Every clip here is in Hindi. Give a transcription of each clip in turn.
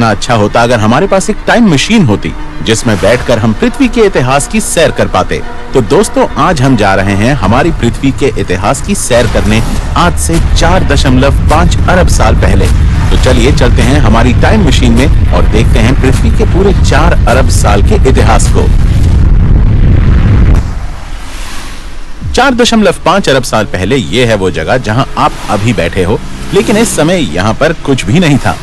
कितना अच्छा होता अगर हमारे पास एक टाइम मशीन होती जिसमें बैठकर हम पृथ्वी के इतिहास की सैर कर पाते। तो दोस्तों, आज हम जा रहे हैं हमारी पृथ्वी के इतिहास की सैर करने आज से 4.5 अरब साल पहले। तो चलिए चलते हैं हमारी टाइम मशीन में और देखते हैं पृथ्वी के पूरे 4 अरब साल के इतिहास को। 4.5 अरब साल पहले ये है वो जगह जहां आप अभी बैठे हो, लेकिन इस समय यहाँ पर कुछ भी नहीं था।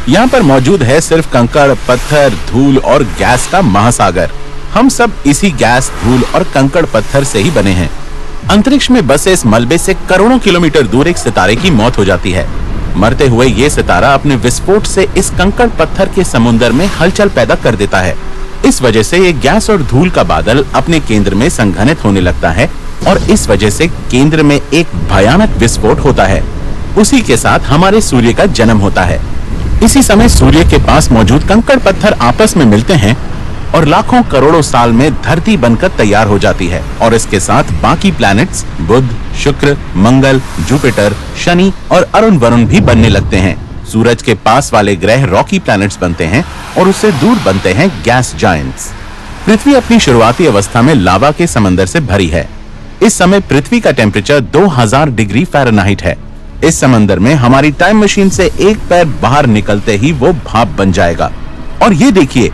यहाँ पर मौजूद है सिर्फ कंकड़, पत्थर, धूल और गैस का महासागर। हम सब इसी गैस, धूल और कंकड़ पत्थर से ही बने हैं। अंतरिक्ष में बसे इस मलबे से करोड़ों किलोमीटर दूर एक सितारे की मौत हो जाती है। मरते हुए ये सितारा अपने विस्फोट से इस कंकड़ पत्थर के समुद्र में हलचल पैदा कर देता है। इस वजह से ये गैस और धूल का बादल अपने केंद्र में संघनित होने लगता है और इस वजह से केंद्र में एक भयानक विस्फोट होता है। उसी के साथ हमारे सूर्य का जन्म होता है। इसी समय सूर्य के पास मौजूद कंकड़ पत्थर आपस में मिलते हैं और लाखों करोड़ों साल में धरती बनकर तैयार हो जाती है और इसके साथ बाकी प्लैनेट्स बुध, शुक्र, मंगल, जुपिटर, शनि और अरुण वरुण भी बनने लगते हैं। सूरज के पास वाले ग्रह रॉकी प्लैनेट्स बनते हैं और उससे दूर बनते हैं गैस जायंट्स। पृथ्वी अपनी शुरुआती अवस्था में लावा के समंदर से भरी है। इस समय पृथ्वी का टेम्परेचर 2000 डिग्री फ़ारेनहाइट है। इस समंदर में हमारी टाइम मशीन से एक पैर बाहर निकलते ही वो भाप बन जाएगा। और ये देखिए,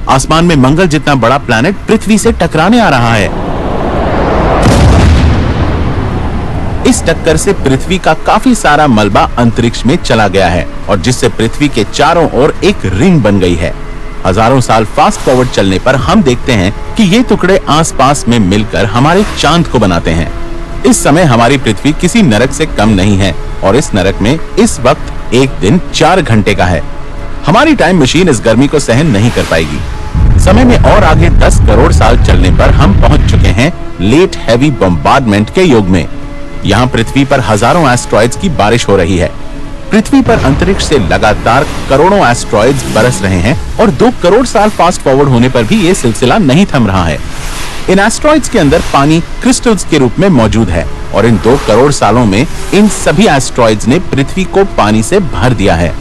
आसमान में मंगल जितना बड़ा प्लैनेट पृथ्वी से टकराने आ रहा है। इस टक्कर से पृथ्वी का काफी सारा मलबा अंतरिक्ष में चला गया है और जिससे पृथ्वी के चारों ओर एक रिंग बन गई है। हजारों साल फास्ट फॉरवर्ड चलने पर हम देखते हैं कि ये टुकड़े आसपास में मिलकर हमारे चांद को बनाते हैं। इस समय हमारी पृथ्वी किसी नरक से कम नहीं है और इस नरक में इस वक्त एक दिन 4 घंटे का है। हमारी टाइम मशीन इस गर्मी को सहन नहीं कर पाएगी। समय में और आगे 10 करोड़ साल चलने पर हम पहुंच चुके हैं लेट हैवी बम्बार्डमेंट के युग में। यहाँ पृथ्वी पर हजारों एस्ट्रॉइड्स की बारिश हो रही है। पृथ्वी पर अंतरिक्ष से लगातार करोड़ों एस्ट्रॉइड्स बरस रहे हैं और 2 करोड़ साल फास्ट फॉरवर्ड होने पर भी ये सिलसिला नहीं थम रहा है। इन एस्ट्रॉइड्स के अंदर पानी क्रिस्टल्स के रूप में मौजूद है और इन 2 करोड़ सालों में इन सभी एस्ट्रॉइड्स ने पृथ्वी को पानी से भर दिया है।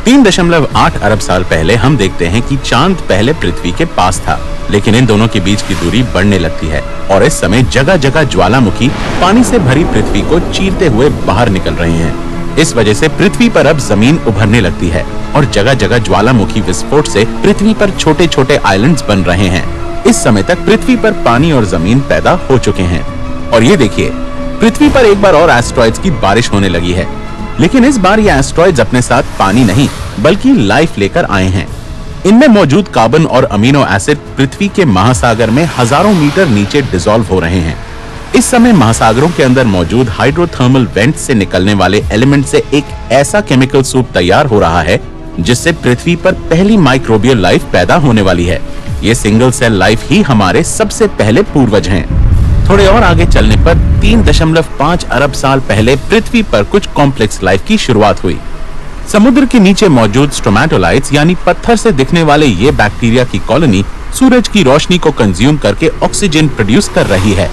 3.8 अरब साल पहले हम देखते हैं कि चांद पहले पृथ्वी के पास था, लेकिन इन दोनों के बीच की दूरी बढ़ने लगती है और इस समय जगह जगह ज्वालामुखी पानी से भरी पृथ्वी को चीरते हुए बाहर निकल रहे हैं। इस वजह से पृथ्वी पर अब जमीन उभरने लगती है और जगह जगह ज्वालामुखी विस्फोट से पृथ्वी पर छोटे छोटे आइलैंड्स बन रहे हैं। इस समय तक पृथ्वी पर पानी और जमीन पैदा हो चुके हैं और ये देखिए, पृथ्वी पर एक बार और एस्ट्रॉइड्स की बारिश होने लगी है। लेकिन इस बार ये एस्ट्रॉइड्स अपने साथ पानी नहीं बल्कि लाइफ लेकर आए हैं। इनमें मौजूद कार्बन और अमीनो एसिड पृथ्वी के महासागर में हजारों मीटर नीचे डिसॉल्व हो रहे हैं। इस समय महासागरों के अंदर मौजूद हाइड्रोथर्मल वेंट से निकलने वाले एलिमेंट से एक ऐसा केमिकल सूप तैयार हो रहा है जिससे पृथ्वी पर पहली माइक्रोबियल लाइफ पैदा होने वाली है। ये सिंगल सेल लाइफ ही हमारे सबसे पहले पूर्वज हैं। थोड़े और आगे चलने पर 3.5 अरब साल पहले पृथ्वी पर कुछ कॉम्प्लेक्स लाइफ की शुरुआत हुई। समुद्र के नीचे मौजूद स्ट्रोमेटोलाइट्स यानी पत्थर से दिखने वाले ये बैक्टीरिया की कॉलोनी सूरज की रोशनी को कंज्यूम करके ऑक्सीजन प्रोड्यूस कर रही है।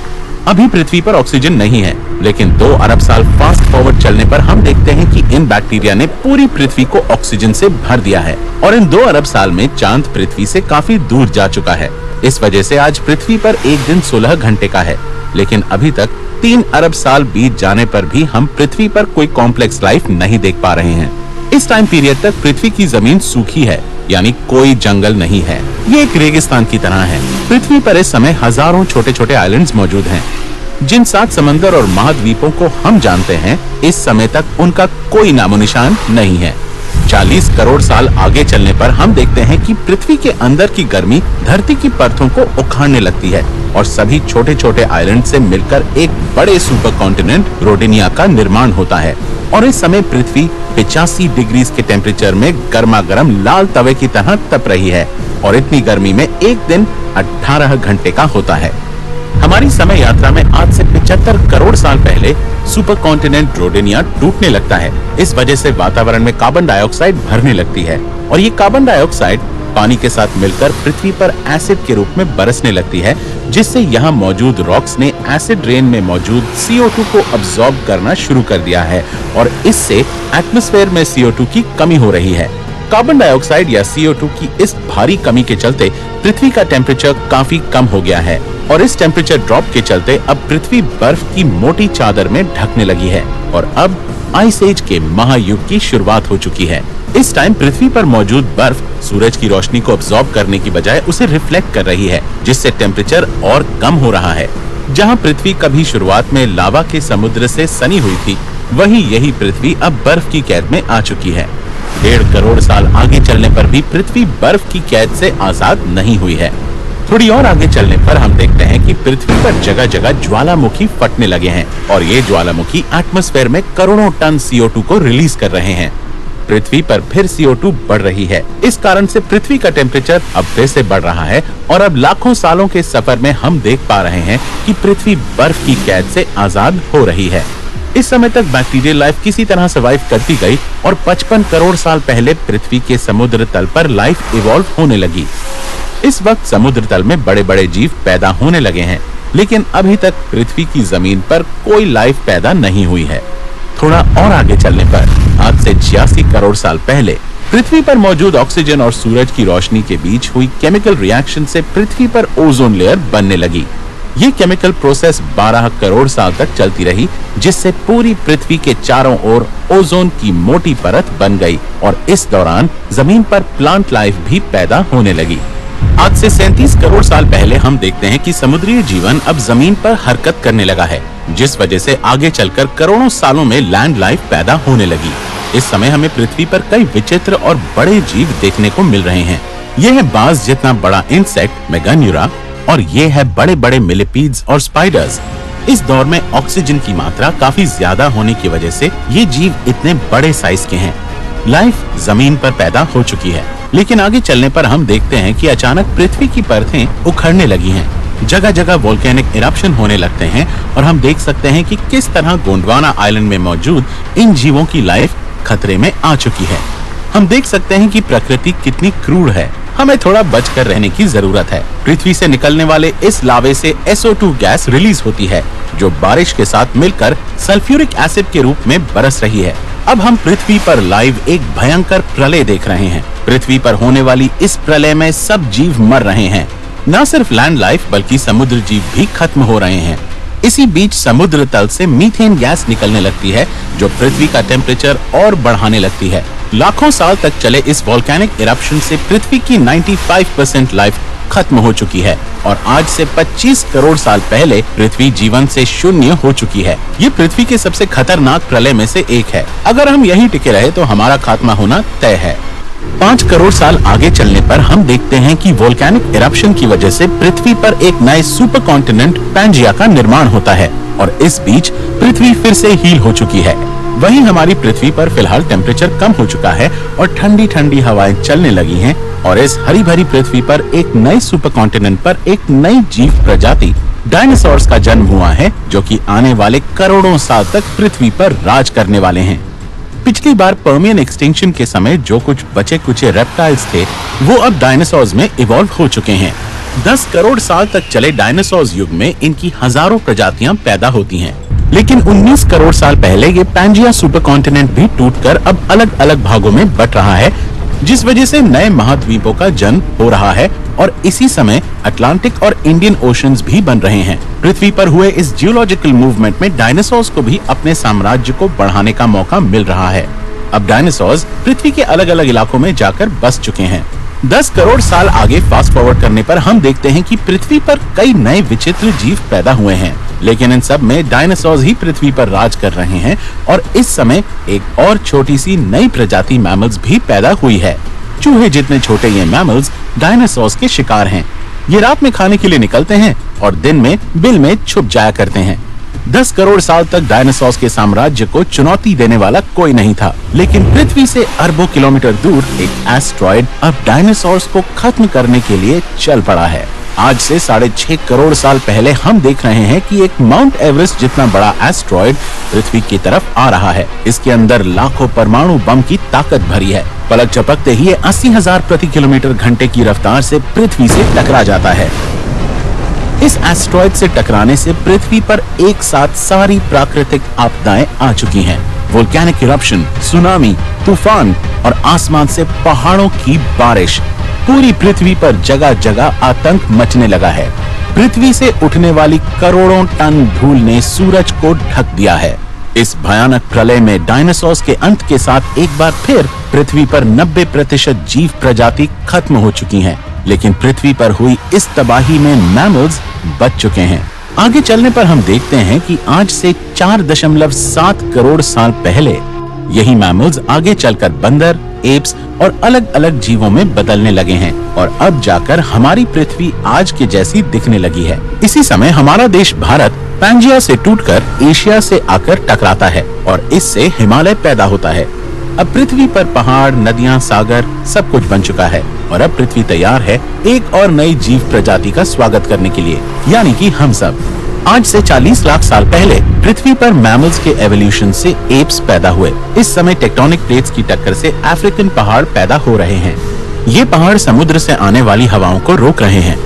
अभी पृथ्वी पर ऑक्सीजन नहीं है, लेकिन 2 अरब साल फास्ट फॉरवर्ड चलने पर हम देखते हैं कि इन बैक्टीरिया ने पूरी पृथ्वी को ऑक्सीजन से भर दिया है और इन 2 अरब साल में चांद पृथ्वी से काफी दूर जा चुका है। इस वजह से आज पृथ्वी पर एक दिन 16 घंटे का है, लेकिन अभी तक 3 अरब साल बीत जाने पर भी हम पृथ्वी पर कोई कॉम्प्लेक्स लाइफ नहीं देख पा रहे हैं। इस टाइम पीरियड तक पृथ्वी की जमीन सूखी है, यानी कोई जंगल नहीं है। ये एक रेगिस्तान की तरह है। पृथ्वी पर इस समय हजारों छोटे छोटे आइलैंड्स मौजूद हैं। जिन 7 समंदर और महाद्वीपों को हम जानते हैं, इस समय तक उनका कोई नामो निशान नहीं है। 40 करोड़ साल आगे चलने पर हम देखते हैं कि पृथ्वी के अंदर की गर्मी धरती की परतों को उखाड़ने लगती है और सभी छोटे छोटे आइलैंड से मिलकर एक बड़े सुपर कॉन्टिनेंट रोडेनिया का निर्माण होता है और इस समय पृथ्वी 85 डिग्री के टेम्परेचर में गर्मा गर्म लाल तवे की तरह तप रही है और इतनी गर्मी में एक दिन 18 घंटे का होता है। हमारी समय यात्रा में आज से 75 करोड़ साल पहले सुपर कॉन्टिनेंट रोडेनिया टूटने लगता है। इस वजह से वातावरण में कार्बन डाइऑक्साइड भरने लगती है और ये कार्बन डाइऑक्साइड पानी के साथ मिलकर पृथ्वी पर एसिड के रूप में बरसने लगती है, जिससे यहाँ मौजूद रॉक्स ने एसिड रेन में मौजूद CO2 को अब्सॉर्ब करना शुरू कर दिया है और इससे एटमॉस्फेयर में CO2 की कमी हो रही है। कार्बन डाइऑक्साइड या CO2 की इस भारी कमी के चलते पृथ्वी का टेम्परेचर काफी कम हो गया है और इस टेम्परेचर ड्रॉप के चलते अब पृथ्वी बर्फ की मोटी चादर में ढकने लगी है और अब आइस एज के महायुग की शुरुआत हो चुकी है। इस टाइम पृथ्वी पर मौजूद बर्फ सूरज की रोशनी को अब्सॉर्ब करने की बजाय उसे रिफ्लेक्ट कर रही है, जिससे टेम्परेचर और कम हो रहा है। जहां पृथ्वी कभी शुरुआत में लावा के समुद्र से सनी हुई थी, वहीं यही पृथ्वी अब बर्फ की कैद में आ चुकी है। 1.5 करोड़ साल आगे चलने पर भी पृथ्वी बर्फ की कैद से आजाद नहीं हुई है। थोड़ी और आगे चलने पर हम देखते हैं कि पृथ्वी पर जगह जगह ज्वालामुखी फटने लगे हैं और ये ज्वालामुखी एटमॉस्फेयर में करोड़ों टन CO2 को रिलीज कर रहे हैं। पृथ्वी पर फिर CO2 बढ़ रही है। इस कारण से पृथ्वी का टेम्परेचर अब फिर से बढ़ रहा है और अब लाखों सालों के सफर में हम देख पा रहे हैं कि पृथ्वी बर्फ की कैद से आजाद हो रही है। इस समय तक बैक्टीरियल लाइफ किसी तरह सर्वाइव करती गई और 55 करोड़ साल पहले पृथ्वी के समुद्र तल पर लाइफ इवॉल्व होने लगी। इस वक्त समुद्र तल में बड़े बड़े जीव पैदा होने लगे हैं, लेकिन अभी तक पृथ्वी की जमीन पर कोई लाइफ पैदा नहीं हुई है। थोड़ा और आगे चलने पर आज से 86 करोड़ साल पहले पृथ्वी पर मौजूद ऑक्सीजन और सूरज की रोशनी के बीच हुई केमिकल रिएक्शन से पृथ्वी पर ओजोन लेयर बनने लगी। ये केमिकल प्रोसेस 12 करोड़ साल तक चलती रही, जिससे पूरी पृथ्वी के चारों ओर ओजोन की मोटी परत बन गई और इस दौरान जमीन पर प्लांट लाइफ भी पैदा होने लगी। आज से 37 करोड़ साल पहले हम देखते हैं कि समुद्री जीवन अब जमीन पर हरकत करने लगा है, जिस वजह से आगे चलकर करोड़ों सालों में लैंड लाइफ पैदा होने लगी। इस समय हमें पृथ्वी पर कई विचित्र और बड़े जीव देखने को मिल रहे हैं। ये है बाज जितना बड़ा इंसेक्ट मेगान्यूरा और ये है बड़े बड़े मिलिपीड्स और स्पाइडर्स। इस दौर में ऑक्सीजन की मात्रा काफी ज्यादा होने की वजह से ये जीव इतने बड़े साइज के हैं। लाइफ जमीन पर पैदा हो चुकी है, लेकिन आगे चलने पर हम देखते हैं कि अचानक पृथ्वी की परतें उखड़ने लगी हैं। जगह जगह वोल्केनिक इरप्शन होने लगते हैं और हम देख सकते हैं कि किस तरह गोंडवाना आइलैंड में मौजूद इन जीवों की लाइफ खतरे में आ चुकी है। हम देख सकते हैं कि प्रकृति कितनी क्रूर है। हमें थोड़ा बचकर रहने की जरूरत है। पृथ्वी से निकलने वाले इस लावे से SO2 गैस रिलीज होती है, जो बारिश के साथ मिलकर सल्फ्यूरिक एसिड के रूप में बरस रही है। अब हम पृथ्वी पर लाइव एक भयंकर प्रलय देख रहे हैं। पृथ्वी पर होने वाली इस प्रलय में सब जीव मर रहे हैं। न सिर्फ लैंड लाइफ बल्कि समुद्र जीव भी खत्म हो रहे हैं। इसी बीच समुद्र तल से मीथेन गैस निकलने लगती है, जो पृथ्वी का टेम्परेचर और बढ़ाने लगती है। लाखों साल तक चले इस वोल्केनिक इरप्शन से पृथ्वी की 95% लाइफ खत्म हो चुकी है और आज से 25 करोड़ साल पहले पृथ्वी जीवन से शून्य हो चुकी है। ये पृथ्वी के सबसे खतरनाक प्रलय में से एक है। अगर हम यहीं टिके रहे तो हमारा खात्मा होना तय है। 5 करोड़ साल आगे चलने पर हम देखते हैं कि वोल्केनिक इरप्शन की वजह से पृथ्वी पर एक नए सुपर कॉन्टिनेंट पैंजिया का निर्माण होता है और इस बीच पृथ्वी फिर से हील हो चुकी है। वहीं हमारी पृथ्वी पर फिलहाल टेम्परेचर कम हो चुका है और ठंडी ठंडी हवाएं चलने लगी हैं और इस हरी भरी पृथ्वी पर एक नए सुपर कॉन्टिनेंट पर एक नई जीव प्रजाति डायनासोर्स का जन्म हुआ है, जो कि आने वाले करोड़ों साल तक पृथ्वी पर राज करने वाले हैं। पिछली बार पर्मियन एक्सटिंक्शन के समय जो कुछ बचे कुचे रेप्टाइल्स थे, वो अब डायनासोर्स में इवॉल्व हो चुके हैं। 10 करोड़ साल तक चले डायनासोर्स युग में इनकी हजारों प्रजातियां पैदा होती हैं। लेकिन 19 करोड़ साल पहले ये पैंजिया सुपर कॉन्टिनेंट भी टूटकर अब अलग अलग भागों में बट रहा है, जिस वजह से नए महाद्वीपों का जन्म हो रहा है और इसी समय अटलांटिक और इंडियन ओशंस भी बन रहे हैं। पृथ्वी पर हुए इस जियोलॉजिकल मूवमेंट में डायनासोर्स को भी अपने साम्राज्य को बढ़ाने का मौका मिल रहा है। अब डायनासोर्स पृथ्वी के अलग अलग इलाकों में जाकर बस चुके हैं। 10 करोड़ साल आगे फास्ट फॉरवर्ड करने पर हम देखते हैं कि पृथ्वी पर कई नए विचित्र जीव पैदा हुए हैं, लेकिन इन सब में डायनासोर्स ही पृथ्वी पर राज कर रहे हैं और इस समय एक और छोटी सी नई प्रजाति मैमल्स भी पैदा हुई है। चूहे जितने छोटे ये मैमल्स डायनासोर्स के शिकार हैं। ये रात में खाने के लिए निकलते हैं और दिन में बिल में छुप जाया करते हैं। 10 करोड़ साल तक डायनासोर्स के साम्राज्य को चुनौती देने वाला कोई नहीं था, लेकिन पृथ्वी से अरबों किलोमीटर दूर एक एस्ट्रॉयड अब डायनासोर्स को खत्म करने के लिए चल पड़ा है। आज से 6.5 करोड़ साल पहले हम देख रहे हैं कि एक माउंट एवरेस्ट जितना बड़ा एस्ट्रॉयड पृथ्वी की तरफ आ रहा है। इसके अंदर लाखों परमाणु बम की ताकत भरी है। पलक झपकते ही 80,000 प्रति किलोमीटर घंटे की रफ्तार से पृथ्वी से टकरा जाता है। इस एस्ट्रॉयड से टकराने से पृथ्वी पर एक साथ सारी प्राकृतिक आपदाएं आ चुकी हैं। वोल्केनिक इरप्शन, सुनामी, तूफान और आसमान से पहाड़ों की बारिश। पूरी पृथ्वी पर जगह जगह आतंक मचने लगा है। पृथ्वी से उठने वाली करोड़ों टन धूल ने सूरज को ढक दिया है। इस भयानक प्रलय में डायनासोर्स के अंत के साथ एक बार फिर पृथ्वी पर 90% जीव प्रजाति खत्म हो चुकी हैं। लेकिन पृथ्वी पर हुई इस तबाही में मैमल्स बच चुके हैं। आगे चलने पर हम देखते हैं कि आज से 4.7 करोड़ साल पहले यही मैमल्स आगे चलकर बंदर, एप्स और अलग अलग जीवों में बदलने लगे हैं और अब जाकर हमारी पृथ्वी आज के जैसी दिखने लगी है। इसी समय हमारा देश भारत पैंजिया से टूटकर एशिया से आकर टकराता है और इससे हिमालय पैदा होता है। अब पृथ्वी पर पहाड़, नदियां, सागर सब कुछ बन चुका है और अब पृथ्वी तैयार है एक और नई जीव प्रजाति का स्वागत करने के लिए, यानी कि हम सब। आज से 40 लाख साल पहले पृथ्वी पर मैमल्स के एवोल्यूशन से एप्स पैदा हुए। इस समय टेक्टोनिक प्लेट्स की टक्कर से अफ्रीकन पहाड़ पैदा हो रहे हैं। ये पहाड़ समुद्र से आने वाली हवाओं को रोक रहे हैं।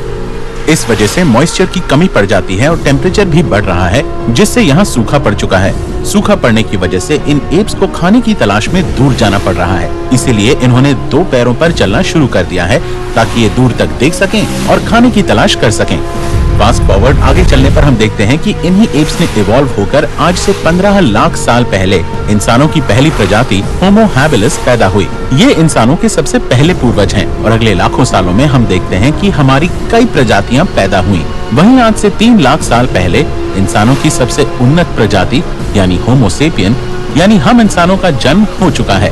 इस वजह से मॉइस्चर की कमी पड़ जाती है और टेम्परेचर भी बढ़ रहा है, जिससे यहाँ सूखा पड़ चुका है। सूखा पड़ने की वजह से इन एप्स को खाने की तलाश में दूर जाना पड़ रहा है। इसीलिए इन्होंने 2 पैरों पर चलना शुरू कर दिया है ताकि ये दूर तक देख सकें और खाने की तलाश कर सकें। फास्ट फॉरवर्ड आगे चलने पर हम देखते हैं कि इन्हीं एप्स ने इवॉल्व होकर आज से 15 लाख साल पहले इंसानों की पहली प्रजाति होमो हैबिलिस पैदा हुई। ये इंसानों के सबसे पहले पूर्वज हैं और अगले लाखों सालों में हम देखते हैं कि हमारी कई प्रजातियां पैदा हुई। वहीं आज से 3 लाख साल पहले इंसानों की सबसे उन्नत प्रजाति यानी होमो सेपियन यानी हम इंसानों का जन्म हो चुका है।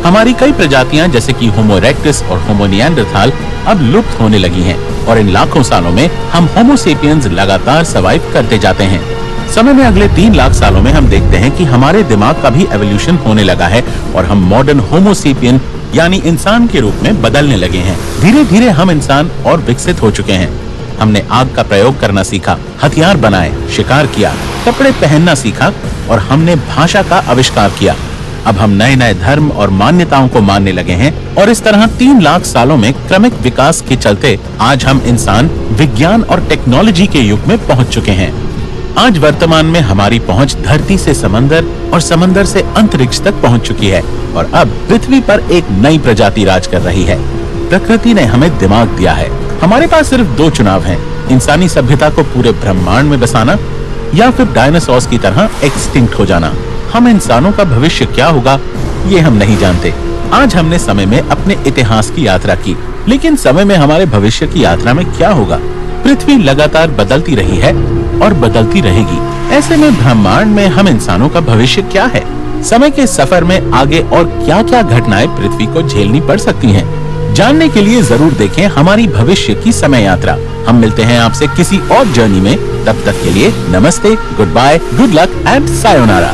हमारी कई प्रजातियां जैसे कि होमो इरेक्टस और होमो निएंडरथाल अब लुप्त होने लगी हैं और इन लाखों सालों में हम होमो सेपियंस लगातार सर्वाइव करते जाते हैं। समय में अगले 3 लाख सालों में हम देखते हैं कि हमारे दिमाग का भी एवोल्यूशन होने लगा है और हम मॉडर्न होमो सेपियन यानी इंसान के रूप में बदलने लगे हैं। धीरे धीरे हम इंसान और विकसित हो चुके हैं। हमने आग का प्रयोग करना सीखा, हथियार बनाए, शिकार किया, कपड़े पहनना सीखा और हमने भाषा का आविष्कार किया। अब हम नए नए धर्म और मान्यताओं को मानने लगे हैं और इस तरह 3 लाख सालों में क्रमिक विकास के चलते आज हम इंसान विज्ञान और टेक्नोलॉजी के युग में पहुंच चुके हैं। आज वर्तमान में हमारी पहुंच धरती से समंदर और समंदर से अंतरिक्ष तक पहुंच चुकी है और अब पृथ्वी पर एक नई प्रजाति राज कर रही है। प्रकृति ने हमें दिमाग दिया है। हमारे पास सिर्फ 2 चुनाव हैं, इंसानी सभ्यता को पूरे ब्रह्मांड में बसाना या फिर डायनासोर्स की तरह एक्सटिंक्ट हो जाना। हम इंसानों का भविष्य क्या होगा ये हम नहीं जानते। आज हमने समय में अपने इतिहास की यात्रा की, लेकिन समय में हमारे भविष्य की यात्रा में क्या होगा? पृथ्वी लगातार बदलती रही है और बदलती रहेगी। ऐसे में ब्रह्मांड में हम इंसानों का भविष्य क्या है? समय के सफर में आगे और क्या क्या घटनाएं पृथ्वी को झेलनी पड़ सकती हैं? जानने के लिए जरूर देखें हमारी भविष्य की समय यात्रा। हम मिलते हैं आपसे किसी और जर्नी में। तब तक के लिए नमस्ते, goodbye, good luck and sayonara.